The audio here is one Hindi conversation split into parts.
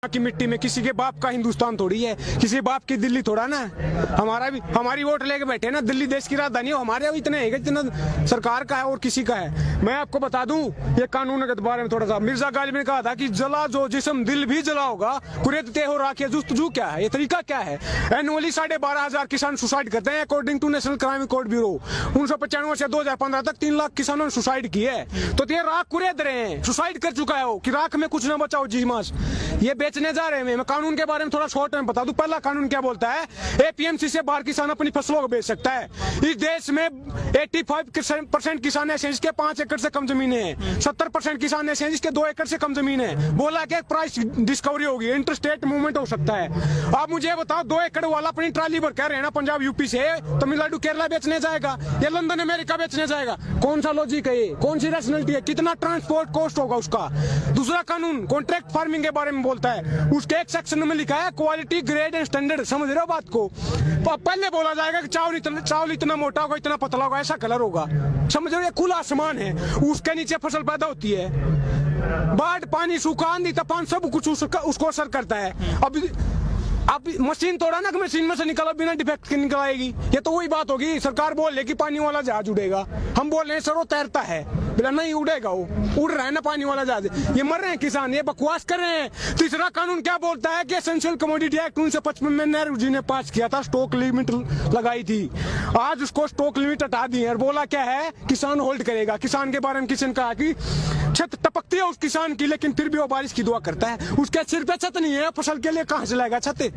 की मिट्टी में किसी के बाप का हिंदुस्तान थोड़ी है, किसी बाप की दिल्ली थोड़ा ना। हमारी वोट लेके बैठे ना, दिल्ली देश की राजधानी, हमारे इतने है जितना सरकार का है और किसी का है। मैं आपको बता दूं, ये कानून के बारे में थोड़ा सा, मिर्जा गालिब ने कहा था कि जला जो जिस्म दिल भी जला होगा, कुरेदते हो राखिए जुस्तजू क्या है, ये तरीका क्या है। एनुअली 12,500 किसान सुसाइड करते हैं according to national crime record bureau. 1995 से 2015 तक 3 लाख किसानों ने सुसाइड किया है। तो ये राख कुरेद रहे हैं, सुसाइड कर चुका है वो, कि राख में कुछ ना बचाओ जी मास, ये बेचने जा रहे हैं। मैं कानून के बारे में थोड़ा शॉर्ट में बता दूं। पहला कानून क्या बोलता है, एपीएमसी से बाहर किसान अपनी फसलों को बेच सकता है। इस देश में 85% किसान ऐसे हैं जिसके 5 एकड़ से कम जमीन है, 70% किसान ऐसे हैं जिसके 2 एकड़ से कम जमीन है। बोला कि प्राइस डिस्कवरी होगी, इंटरस्टेट मूवमेंट हो सकता है। आप मुझे बताओ, 2 एकड़ वाला अपनी ट्राली भर कर रहना पंजाब यूपी से तमिलनाडु केरला बेचने जाएगा या लंदन अमेरिका बेचने जाएगा? कौन सा लॉजिक है ये, कौन सी रैशनैलिटी है, कितना ट्रांसपोर्ट कॉस्ट होगा उसका? दूसरा कानून कॉन्ट्रैक्ट फार्मिंग के बारे में बोलता है, उसके एक सेक्शन में लिखा है क्वालिटी ग्रेड एंड स्टैंडर्ड। समझ रहे हो बात को? पहले बोला जाएगा कि चावल इतना मोटा होगा, इतना पतला होगा, ऐसा कलर होगा। समझ रहे हो, खुला आसमान है, उसके नीचे फसल पैदा होती है। बाढ़, पानी, सूखा, आंधी, तूफान सब कुछ उसको असर करता है। अब मशीन तोड़ा ना कि मशीन में से निकला बिना डिफेक्ट के निकल आएगी, ये तो वही बात होगी। सरकार बोल रही कि पानी वाला जहाज उड़ेगा, हम बोल रहे हैं सर वो तैरता है, बोला नहीं उड़ेगा, वो उड़ रहा है ना पानी वाला जहाज। ये मर रहे हैं किसान, ये बकवास कर रहे हैं। तीसरा कानून क्या बोलता है कि एसेंशियल कमोडिटी एक्ट 1955 में नेहरू जी ने पास किया था, स्टॉक लिमिट लगाई थी। आज उसको स्टॉक लिमिट हटा दी है और बोला क्या है, किसान होल्ड करेगा। किसान के बारे में किसी ने कहा कि छत टपकती है उस किसान की, लेकिन फिर भी वो बारिश की दुआ करता है। उसके सिर पे छत नहीं है, फसल के लिए कहां से लाएगा छत?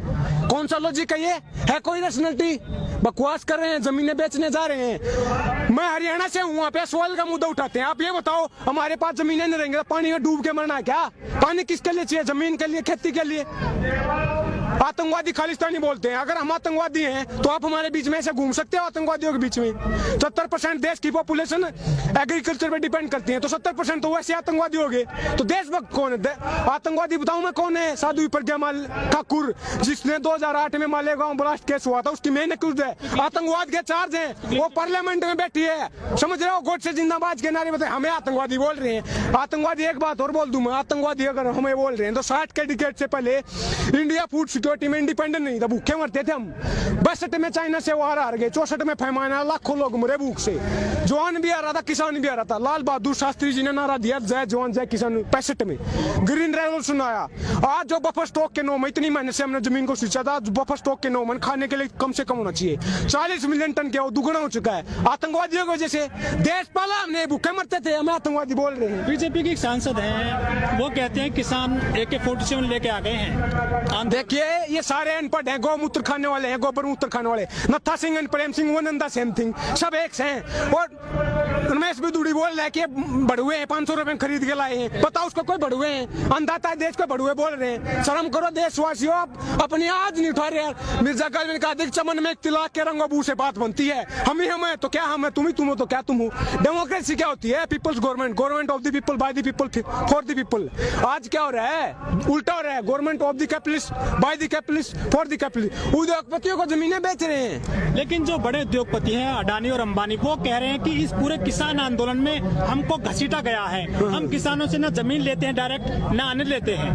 कौन सा लॉजिक है ये? है कोई रैशनैलिटी? बकवास कर रहे हैं, जमीनें बेचने जा रहे हैं। मैं हरियाणा से हूँ, वहाँ पे सवाल का मुद्दा उठाते हैं। आप ये बताओ, हमारे पास जमीनें नहीं रहेंगे तो पानी में डूब के मरना है क्या? पानी किसके लिए चाहिए? जमीन के लिए, खेती के लिए। आतंकवादी खालिस्तानी बोलते हैं। अगर हम आतंकवादी हैं तो आप हमारे बीच में ऐसे घूम सकते हो आतंकवादियों के बीच में? 70% देश की पॉपुलेशन एग्रीकल्चर पे डिपेंड करती है, तो 70% तो वैसे आतंकवादी हो गए। तो देशभक्त कौन है? आतंकवादी बताऊं मैं कौन है? साधु प्रज्ञामाल ठाकुर, जिसने 2008 में मालेगांव ब्लास्ट केस हुआ था, उसकी मेन एक्यूज है, आतंकवाद के चार्ज है। वो पार्लियामेंट में बैठी है, समझ रहे हो? गोडसे जिंदाबाद के नारे बताए, हमें आतंकवादी बोल रहे हैं। आतंकवादी, एक बात और बोल दूं मैं, आतंकवादी अगर हमें बोल रहे हैं तो 60 के डिकेड से पहले इंडिया फूड सिक्योरिटी में इंडिपेंडेंट नहीं था, भूखे मरते थे हम। 62 में चाइना से वार हार गए, 64 में फैमान आया, लाखों लोग मरे भूख से। जवान भी आ रहा था, किसान भी आ रहा था। लाल बहादुर शास्त्री जी ने नारा दिया, जय जवान जय किसान। 65 में ग्रीन रेवोल्यूशन आया। आज जो बफर स्टॉक के 9 में, इतनी मेहनत से हमने जमीन को सींचा था, बफर स्टॉक के 9 में खाने के लिए कम से कम होना चाहिए। 40 मिलियन टन क्या, दुगना हो चुका है आतंकवादियों की वजह से। देश पाला हमने, भूखे मरते थे, हमें आतंकवादी बोल रहे हैं। बीजेपी के सांसद हैं, वो कहते हैं किसान AK-47 लेके आ गए हैं। देखिए, ये सारे अनपढ़ हैं, गौमूत्र खाने वाले हैं, गोबर मूत्र खाने वाले। नत्था Singh and Prem Singh one and the same thing, सब एक से हैं। और रमेश बिदुड़ी बोल रहा है कि बड़ुए हैं, 500 रुपए खरीद के लाए हैं। पता उसको कोई बड़ुए हैं? अंधाता है देश को बड़ुए बोल रहे हैं। शर्म करो देशवासियों, अपनी आज नहीं उठा रहे यार। मिर्जा गालिब ने कहा, चमन में तिलक के रंगो बू से बात बनती है। हम ही हम है तो क्या हम है, तुम ही तुम हो तो क्या तुम हो। डेमोक्रेसी क्या होती है? People's government, government of the people, by the people, for the people. आज क्या हो रहा है? उल्टा हो रहा है, government of the capitalist, by the capitalist, for the capitalist. उद्योगपतियों को जमीनें बेच रहे हैं। लेकिन जो बड़े उद्योगपति हैं, अडानी और अंबानी, वो कह रहे हैं कि इस पूरे किसान आंदोलन में हमको घसीटा गया है। हम किसानों से ना जमीन लेते हैं डायरेक्ट, ना अन्न लेते हैं।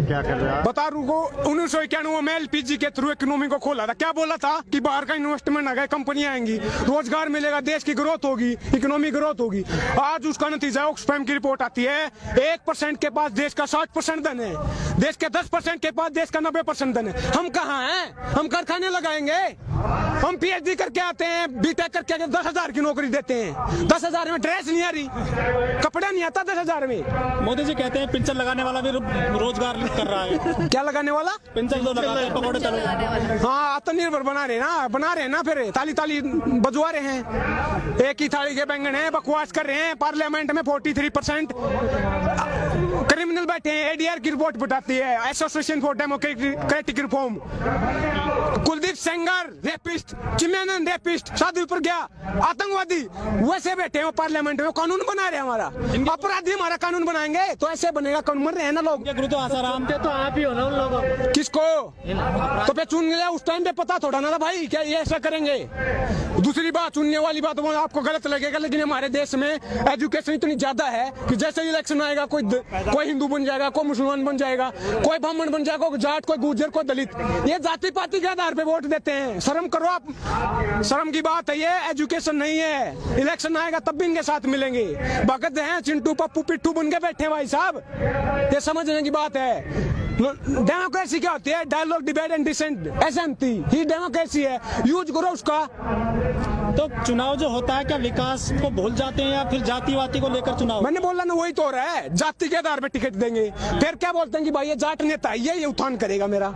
क्या कर रहा है? बता रुको, 1991 में LPG के थ्रू इकोनॉमी को खोला था। क्या बोला था कि बाहर का इन्वेस्टमेंट आ गया, कंपनियां आएंगी, रोजगार मिलेगा, देश की ग्रोथ होगी, इकोनॉमी ग्रोथ होगी। आज उसका नतीजा ऑक्सफैम की रिपोर्ट आती है, 1% के पास देश का 60% धन है, देश के 10% के पास देश का 90% धन है। हम कहाँ हैं? हम कारखाने लगाएंगे? हम PhD करके आते हैं, BTech करके 10,000 की नौकरी देते हैं। 10,000 में ड्रेस नहीं आ रही, कपड़ा नहीं आता 10,000 में। मोदी जी कहते हैं पिंचर लगाने वाला भी रोजगार कर रहा है। क्या लगाने वाला? पिंचर जो लगाते हैं, पकौड़े तलने वाला। हाँ, आत्मनिर्भर बना रहे ना, फिर ताली ताली बजवा रहे हैं। एक ही थाली के बैंगन है, बकवास कर रहे हैं। पार्लियामेंट में 43% क्रिमिनल बैठे हैं। ADR की रिपोर्ट बताती है, association for democratic reform. Kuldeep Sengar rapist, चिमैनन रेपिस्ट, साधु प्रज्ञा आतंकवादी, वैसे बैठे हैं पार्लियामेंट में, कानून बना रहे हैं हमारा। अपराधी हमारा कानून बनाएंगे तो ऐसे बनेगा कानून। मर रहे हैं ना लोग। गुरु तो आसाराम थे, तो आप ही हो ना उन लोगों। किसको? तो पे चुन लिया, उस टाइम पे पता थोड़ा ना था भाई क्या ये ऐसा करेंगे। दूसरी बात, चुनने वाली बात वो आपको गलत लगेगा, लेकिन हमारे देश में एजुकेशन इतनी ज्यादा है कि जैसे इलेक्शन आएगा कोई हिंदू हिंदू बन जाएगा, कोई मुसलमान बन जाएगा, कोई ब्राह्मण बन जाएगा, कोई जाट, कोई गुर्जर, कोई दलित। ये जाति पाति के आधार पे वोट देते हैं। शर्म करो आप, शर्म की बात है ये, एजुकेशन नहीं है। इलेक्शन आएगा तब भी इनके साथ मिलेंगे। भगत हैं चिंटू पप्पू पिट्ठू बन के बैठे भाई साहब, ये समझने की बात है। डेमोक्रेसी क्या होती है? डायलॉग, डिबेट एंड डिसेंट, एसएमटी ही डेमोक्रेसी है। यूज करो उसका। तो चुनाव जो होता है क्या विकास को भूल जाते हैं या फिर जातिवादी को लेकर चुनाव? मैंने बोला ना, वही तो हो रहा है। जाति के आधार पे टिकट देंगे, फिर क्या बोलते हैं कि भाई ये जाट नेता है, ये उत्थान करेगा मेरा।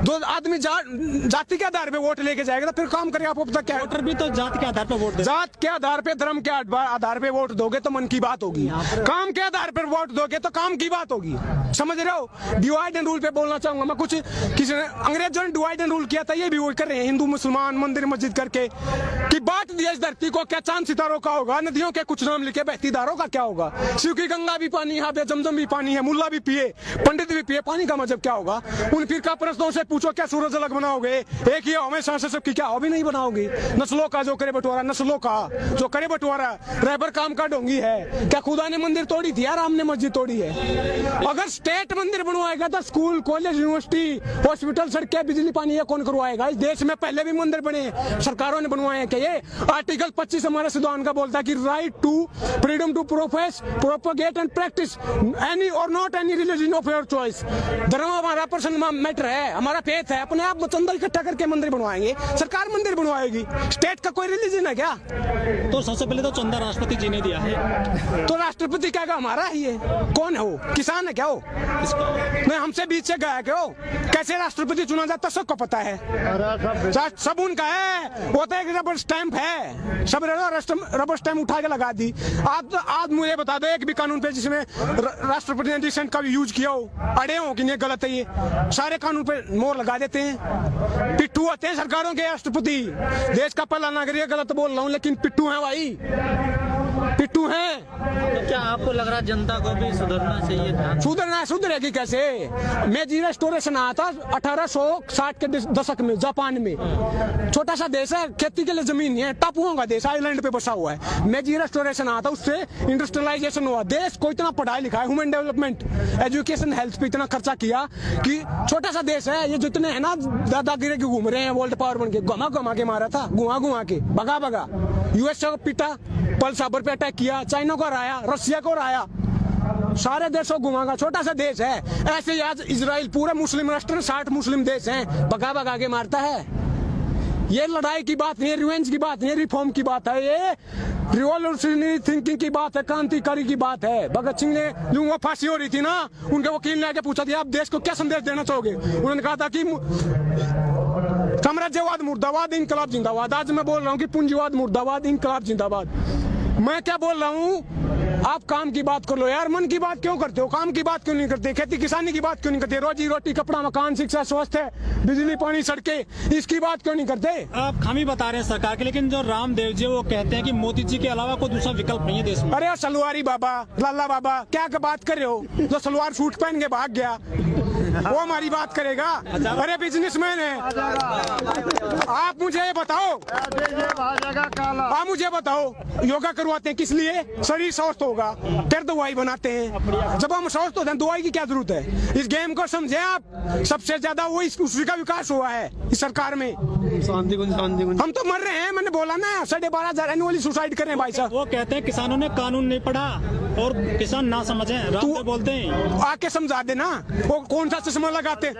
दो आदमी जाति के आधार पे वोट लेके जाएगा तो फिर काम करेगा। आपको पता क्या, वोटर भी तो जात के आधार पर वोट, जात के आधार पे, धर्म के आधार पे वोट दोगे तो मन की बात होगी। काम के आधार पर वोट दोगे तो काम की बात होगी। समझ रहे हो? डिवाइड एंड रूल पे बोलना चाहूंगा मैं। कुछ किसी ने, अंग्रेजों ने डिवाइड एंड रूल किया था, ये भी वही कर रहे हैं। हिंदू मुसलमान मंदिर मस्जिद करके कि बांट दिया इस धरती को। क्या चांद सितारों का होगा? नदियों के कुछ नाम लिखे, बहती धारों का क्या होगा? शिव की गंगा भी पानी, यहाँ पे जमजम भी पानी है, मुल्ला भी पिए, पंडित भी पिए, पानी का मतलब क्या होगा? उन फिरका परस्तों से पूछो क्या सूरज अलग बनाओगे? एक ही हमेशा से सबकी क्या हो भी नहीं बनाओगे? नस्लों का जो करे बंटवारा, नस्लों का जो करे बंटवारा, रहबर काम का ढोंगी है। क्या खुदा ने मंदिर तोड़ी थी? राम ने मस्जिद तोड़ी है। अगर स्टेट मंदिर बनवाएगा तो स्कूल, कॉलेज, यूनिवर्सिटी, हॉस्पिटल, सड़कें, बिजली, पानी ये कौन करवाएगा? इस देश में पहले भी मंदिर बने, सरकारों ने बनवाए हैं। क्या ये आर्टिकल 25 हमारे संविधान का बोलता है कि right to freedom to profess, propagate and practise any और not any religion of your choice. धर्म हमारा पर्सनल मैटर है, हमारा फेथ है। अपने आप चंदा इकट्ठा करके मंदिर बनवाएंगे, सरकार मंदिर बनवाएगी। स्टेट का कोई रिलीजन है क्या? तो सबसे पहले तो चंदा राष्ट्रपति जी ने दिया है। तो राष्ट्रपति क्या हमारा ही है? कौन है वो? किसान है क्या वो? नहीं, हमसे बीच से गया क्या वो? कैसे राष्ट्रपति चुना जाता सबको पता है, सब उनका है। वो तो एक रबर स्टैंप है, सब रबर स्टैंप उठा के लगा दी। आप मुझे बता दो एक भी कानून पे जिसमें राष्ट्रपति ने डिसेंट का भी यूज किया हो, अड़े हो कि नहीं गलत है ये, सारे कानून पे मोहर लगा देते हैं। पिट्ठू होते हैं सरकारों के राष्ट्रपति। देश का पहला नागरिक, गलत बोल रहा हूँ लेकिन पिट्ठू है भाई, पिट्ठू हैं। तो क्या आपको लग रहा है जनता को भी सुधरना चाहिए? सुधरेगी कैसे? मेजी रेस्टोरेशन आया था 1860 के दशक में जापान में। छोटा सा देश है, खेती के लिए जमीन नहीं है, टापुओं का देश, आइलैंड पे बसा हुआ है। मेजी रेस्टोरेशन आया था, उससे इंडस्ट्रियलाइजेशन हुआ। देश को इतना पढ़ाई लिखा है, ह्यूमन डेवलपमेंट, एजुकेशन, हेल्थ पे इतना खर्चा किया कि छोटा सा देश है। ये जितने है ना दादागिरी के घूम रहे हैं, वर्ल्ड पावर बन के, घुमा के मारा था, घुमा के भगा यूएस को पीटा, पर्ल हार्बर पे अटैक किया, चाइना को हराया, रशिया को हराया, सारे देशों घुमागा। छोटा सा देश है। ऐसे ही आज इजराइल पूरे मुस्लिम राष्ट्र, 60 मुस्लिम देश हैं, भगा के मारता है। ये लड़ाई की बात नहीं है, रिवेंज की बात नहीं है, रिफॉर्म की बात है, ये रिवॉल्यूशनरी थिंकिंग की बात है, क्रांतिकारी की बात है। भगत सिंह ने जो वो फांसी हो रही थी ना, उनके वकील ने आके पूछा था आप देश को क्या संदेश देना चाहोगे? उन्होंने कहा था कि साम्राज्यवाद मुर्दाबाद, इनकलाब जिंदाबाद। आज मैं बोल रहा हूँ कि पूंजीवाद मुर्दाबाद, इनकलाब जिंदाबाद। मैं क्या बोल रहा हूँ? आप काम की बात कर लो यार, मन की बात क्यों करते हो? काम की बात क्यों नहीं करते? खेती किसानी की बात क्यों नहीं करते? रोजी रोटी, कपड़ा, मकान, शिक्षा, स्वास्थ्य, बिजली, पानी, सड़कें, इसकी बात क्यों नहीं करते? आप खामी बता रहे हैं सरकार के, लेकिन जो रामदेव जी वो कहते हैं कि मोदी जी के अलावा कोई दूसरा विकल्प नहीं है देश में। अरे सलवारी बाबा, लाला बाबा, क्या बात कर रहे हो? जो सलवार सूट पहन के भाग गया वो हमारी बात करेगा? अरे बिजनेसमैन है। आप मुझे ये बताओ, आप मुझे बताओ, योगा करवाते हैं किस लिए? शरीर स्वस्थ होगा, फिर दवाई बनाते हैं। जब हम स्वस्थ होते हैं दवाई की क्या जरूरत है? इस गेम को समझे आप। सबसे ज्यादा वो उसी का विकास हुआ है इस सरकार में। हम तो मर रहे हैं, मैंने बोला ना, 12,500 एनुअली सुसाइड कर रहे हैं भाई साहब। वो कहते हैं किसानों ने कानून नहीं पढ़ा और किसान ना समझे, रामदेव बोलते हैं। आके समझा देना, वो कौन सा चश्मा लगाते?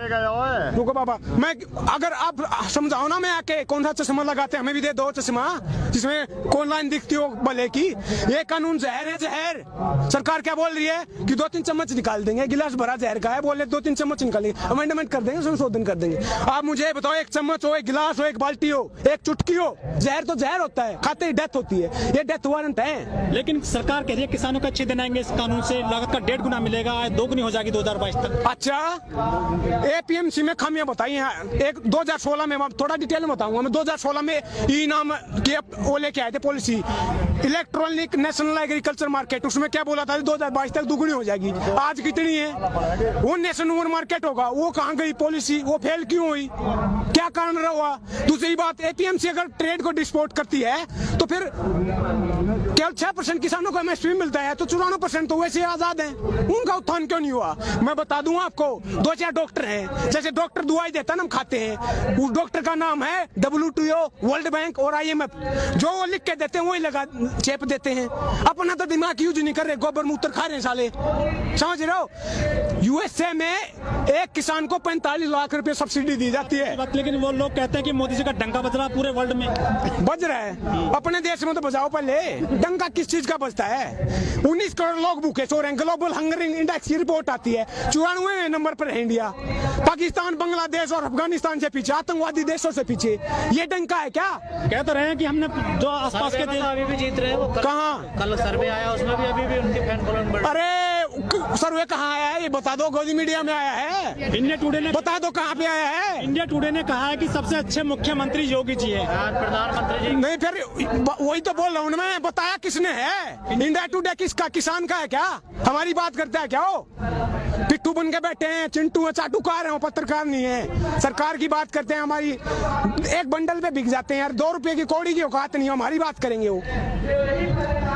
रुको बाबा, मैं अगर आप समझाओ ना, मैं आके कौन सा चश्मा लगाते? हमें भी दे दो चश्मा जिसमें कौन लाइन दिखती हो भले की। ये कानून जहर है, जहर। सरकार क्या बोल रही है कि 2-3 चम्मच निकाल देंगे, गिलास भरा जहर का है, बोले 2-3 चम्मच निकालेंगे, अमेंडमेंट कर देंगे, संशोधन कर देंगे। आप मुझे बताओ, एक चम्मच हो, एक गिलास हो, एक बाल्टी हो, एक चुटकी हो, जहर तो जहर होता है, खाते ही डेथ होती है। ये डेथ वारंट है। लेकिन सरकार कह रही है किसानों को अच्छे दिन आएंगे, इस कानून से लागत का 1.5 गुना मिलेगा, 2 गुनी हो जाएगी 2022 तक। अच्छा, एपीएमसी में खामियां बताई हैं। एक 2016 में, थोड़ा डिटेल में बताऊंगा मैं, 2016 में ई नाम की वो लेके आए थे policy, electronic national agriculture market, उसमें क्या बोला था 2022 तक दुगनी हो जाएगी, आज कितनी है? वो नेशनल मार्केट होगा, वो कहाँ गई पॉलिसी? वो फेल क्यों हुई? क्या कारण रहा? दूसरी बात, एपीएमसी अगर ट्रेड को डिस्पोर्ट करती है तो फिर केवल 6% किसानों को एमएसपी मिलता है, तो 94% तो वैसे आजाद हैं, उनका उत्थान क्यों नहीं हुआ? मैं बता दूं आपको, 2-4 डॉक्टर हैं, जैसे डॉक्टर दवाई देता ना हम खाते हैं, उस डॉक्टर का नाम है WTO, वर्ल्ड बैंक और IMF, जो वो लिख के देते हैं वही लगा चेप देते हैं, अपना तो दिमाग यूज नहीं कर रहे, गोबर मूत्र खा रहे हैं साले, समझ रहे हो? USA में एक किसान को 45 लाख रुपए सब्सिडी दी जाती है, लेकिन वो लोग कहते हैं कि मोदी जी का डंका बज रहा पूरे वर्ल्ड में। बज रहा है, अपने देश में तो बजाओ पहले, डंका किस चीज का बजता है? 19 करोड़ लोग भूखे सो रहे हैं, ग्लोबल हंगर इंडेक्स की रिपोर्ट आती है, 94वें नंबर पर है इंडिया, पाकिस्तान, बांग्लादेश और अफगानिस्तान से पीछे, आतंकवादी देशों से पीछे। ये डंका है क्या? कह तो रहे हैं कि हमने जो आसपास के देश अभी भी जीत रहे हैं वो। कहाँ? कल सर्वे आया, उसमें भी अभी भी उनके फैन फॉलोइंग बढ़। अरे सर्वे कहाँ आया है? ये बता दो, गोदी मीडिया में आया है? इंडिया टुडे ने बता दो कहाँ पे आया है? इंडिया टुडे ने कहा है कि सबसे अच्छे मुख्यमंत्री योगी जी हैं। प्रधानमंत्री जी नहीं, फिर वही तो बोल रहा हूँ मैं, बताया किसने है? इंडिया टुडे किसका? किसान का है क्या? हमारी बात करता है क्या? वो पिट्ठू बन के बैठे हैं, चिंटू है, चाटुकार है, वो पत्रकार नहीं है। सरकार की बात करते हैं, हमारी एक बंडल पे बिक जाते हैं यार, 2 रुपए की कौड़ी की औकात नहीं है, हमारी बात करेंगे वो।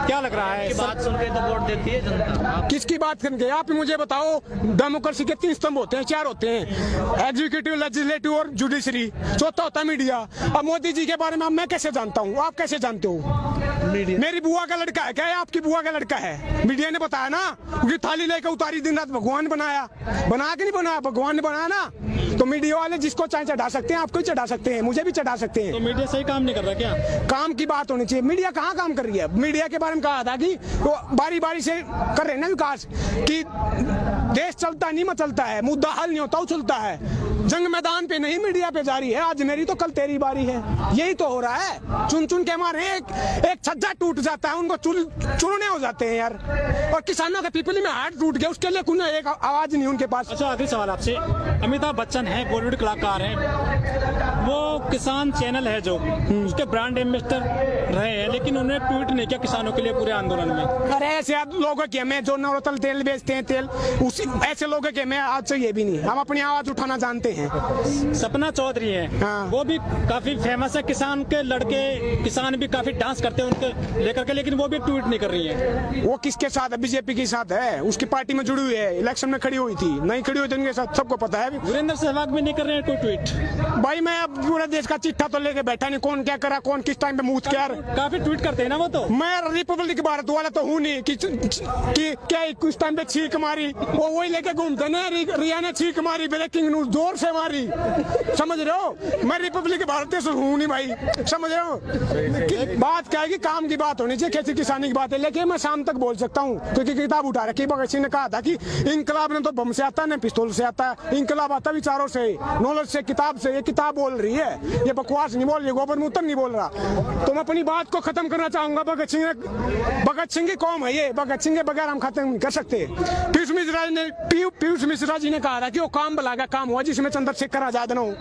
क्या लग रहा है? बात सुन के तो वोट देती है जनता। किसकी बात करेंगे आप ही मुझे बताओ? डेमोक्रेसी के 3 स्तंभ होते हैं, 4 होते हैं, एग्जीक्यूटिव, लेजिस्लेटिव और जुडिशरी, चौथा होता है मीडिया। अब मोदी जी के बारे में मैं कैसे जानता हूँ, आप कैसे जानते हो? मेरी बुआ का लड़का है क्या? आपकी बुआ का लड़का है? मीडिया ने बताया ना, उनकी थाली लेकर उतारी, दिन रात भगवान बनाया, बना के नहीं बनाया, भगवान ने बनाया ना। तो मीडिया वाले जिसको चाहे चढ़ा सकते हैं, आपको ही चढ़ा सकते हैं, मुझे भी चढ़ा सकते हैं। तो मीडिया सही काम नहीं कर रहा क्या? काम की बात होनी चाहिए, मीडिया कहाँ काम कर रही है? मीडिया के बारे में कहा था कि वो बारी बारी से कर रहे हैं ना विकास, कि देश चलता नहीं मचलता है, मुद्दा हल नहीं होता उछलता है, जंग मैदान पे नहीं मीडिया पे जारी है, आज मेरी तो कल तेरी बारी है, यही तो हो रहा है। चुन चुन के मारे एक छज्जा टूट जाता है, उनको चुनने हो जाते हैं यार, और किसानों के पिपली में हाथ टूट गया, उसके लिए कोई एक आवाज नहीं उनके पास। अच्छा, आखिरी सवाल आपसे, अमिताभ बच्चन है, बॉलीवुड कलाकार है, वो किसान चैनल है जो उसके ब्रांड एम्बेसडर रहे हैं, लेकिन उन्होंने ट्वीट नहीं किया किसानों के लिए पूरे आंदोलन में। अरे ऐसे लोगों के में जो नवरत्न तेल बेचते हैं, तेल उसी ऐसे लोगों के में आज से ये भी नहीं, हम अपनी आवाज उठाना जानते हैं। सपना चौधरी है, हाँ। वो भी काफी फेमस है, किसान के लड़के, किसान भी काफी डांस करते हैं उनके लेकर के, लेकिन वो भी ट्वीट नहीं कर रही है। वो किसके साथ है? बीजेपी के साथ है, उसकी पार्टी में जुड़ी हुई है, इलेक्शन में खड़ी हुई थी, नहीं खड़ी हुई थी उनके साथ, सबको पता है। वीरेंद्र सहवाग भी नहीं कर रहे हैं कोई ट्वीट। भाई मैं अब पूरे देश का चिट्ठा तो लेके बैठा नहीं, कौन क्या करा, कौन किस टाइम पे मुंह क्या। काफी ट्वीट करते हैं ना वो तो। मैं रिपब्लिक भारत वाला तो हूँ नहीं कि क्या कुछ टाइम पे छींक मारी, वो वही लेके घूमते ना, रिया ने छींक मारी, ब्रेकिंग न्यूज जोर से मारी, समझ रहे हो? मैं रिपब्लिक भारत से हूँ नहीं भाई, समझ रहे हो? बात क्या है कि काम की बात होनी चाहिए, खेती किसानी की बात है, लेकिन मैं शाम तक बोल सकता हूँ, क्योंकि किताब उठा रखी। भगत सिंह ने कहा था कि इनकलाब ने तो बम से आता है ना पिस्तौल से आता है, इनकलाब आता विचारों से, नॉलेज से, किताब से। ये किताब बोल रही है, ये बकवास नहीं बोल रही, गोबर मूत्र नहीं बोल रहा। तो मैं अपनी बात को खत्म करना चाहूंगा। भगत सिंह की कौम है ये, भगत सिंह के बगैर हम खत्म नहीं कर सकते। पीयूष मिश्रा जी ने कहा था कि वो काम बुलागा काम हुआ जिसमें चंद्रशेखर आजाद न हो,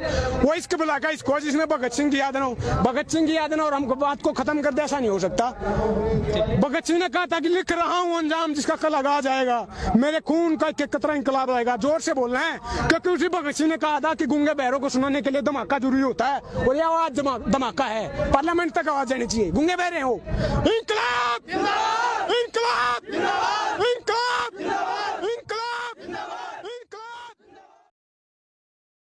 वो इसके बुलागा इसको जिसमें भगत सिंह की याद न हो, भगत सिंह की याद न हो, और हमको बात को खत्म कर दे, ऐसा नहीं हो सकता। भगत सिंह ने कहा था कि लिख रहा हूँ अंजाम जिसका कल आगा जाएगा, मेरे खून का एक कतरा इंकलाब आएगा। जोर से बोलना है, क्योंकि उसी भगत सिंह ने कहा था कि गूंगे बहरों को सुनाने के लिए धमाका जरूरी होता है, और ये आवाज धमाका है, पार्लियामेंट तक आवाज जानी चाहिए। गूंगे बहरे हो, इंकलाब, इंकलाब।